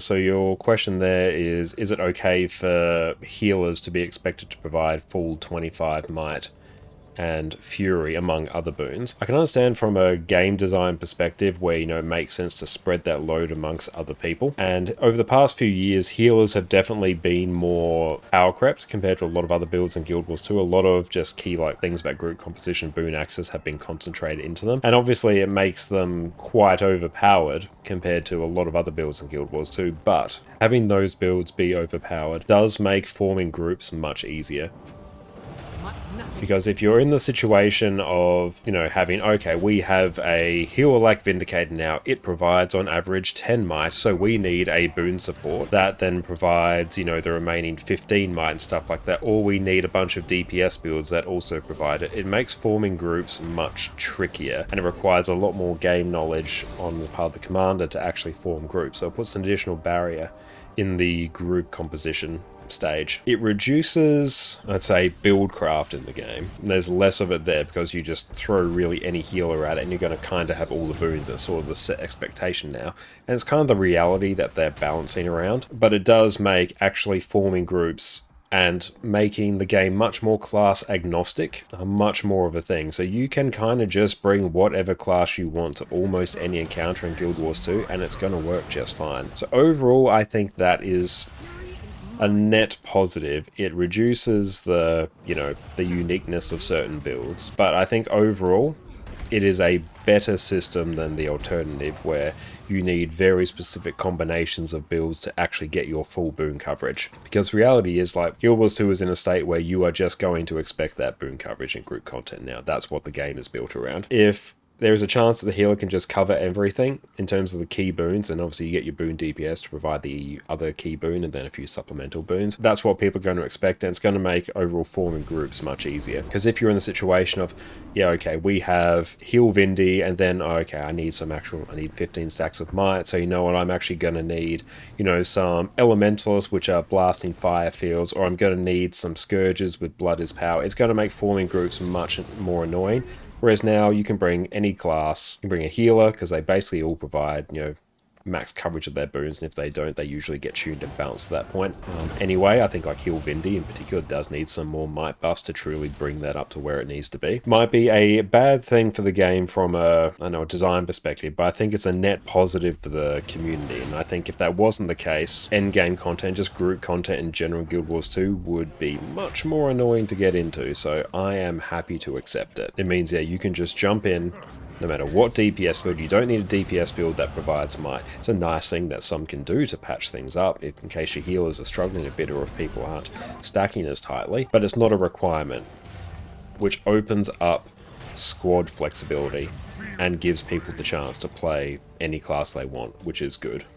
So your question there is it okay for healers to be expected to provide full 25 might and fury among other boons? I can understand from a game design perspective where, it makes sense to spread that load amongst other people. And over the past few years, healers have definitely been more power crept compared to a lot of other builds in Guild Wars 2. A lot of just key things about group composition, boon access have been concentrated into them. And obviously it makes them quite overpowered compared to a lot of other builds in Guild Wars 2. But having those builds be overpowered does make forming groups much easier. Because if you're in the situation of, having, okay, we have a healer like Vindicator now, it provides on average 10 might, so we need a boon support that then provides, the remaining 15 might and stuff like that, or we need a bunch of DPS builds that also provide it. It makes forming groups much trickier, and it requires a lot more game knowledge on the part of the commander to actually form groups, so it puts an additional barrier in the group composition stage. It reduces, let's say, build craft in the game. There's less of it there because you just throw really any healer at it and you're going to kind of have all the boons. That's sort of the set expectation now. And it's kind of the reality that they're balancing around. But it does make actually forming groups and making the game much more class agnostic, much more of a thing. So you can kind of just bring whatever class you want to almost any encounter in Guild Wars 2 and it's going to work just fine. So overall, I think that is a net positive. It reduces the uniqueness of certain builds, but I think overall it is a better system than the alternative where you need very specific combinations of builds to actually get your full boon coverage. Because reality is, Guild Wars 2 is in a state where you are just going to expect that boon coverage in group content now. That's what the game is built around. If there is a chance that the healer can just cover everything in terms of the key boons, and obviously you get your boon DPS to provide the other key boon and then a few supplemental boons. That's what people are going to expect, and it's going to make overall forming groups much easier. Because if you're in the situation of, yeah, okay, we have heal Vindy, and then, okay, I need 15 stacks of might, so you know what, I'm actually going to need, some elementalists which are blasting fire fields, or I'm going to need some scourges with blood is power. It's going to make forming groups much more annoying. Whereas now you can bring any class, you can bring a healer, because they basically all provide, max coverage of their boons, and if they don't, they usually get tuned and bounced to that point. Anyway, I think Heal Vindy in particular does need some more might buffs to truly bring that up to where it needs to be. Might be a bad thing for the game from a design perspective, but I think it's a net positive for the community, and I think if that wasn't the case, endgame content, just group content in general, Guild Wars 2 would be much more annoying to get into, so I am happy to accept it. It means, yeah, you can just jump in, no matter what DPS build. You don't need a DPS build that provides might. It's a nice thing that some can do to patch things up in case your healers are struggling a bit or if people aren't stacking as tightly, but it's not a requirement, which opens up squad flexibility and gives people the chance to play any class they want, which is good.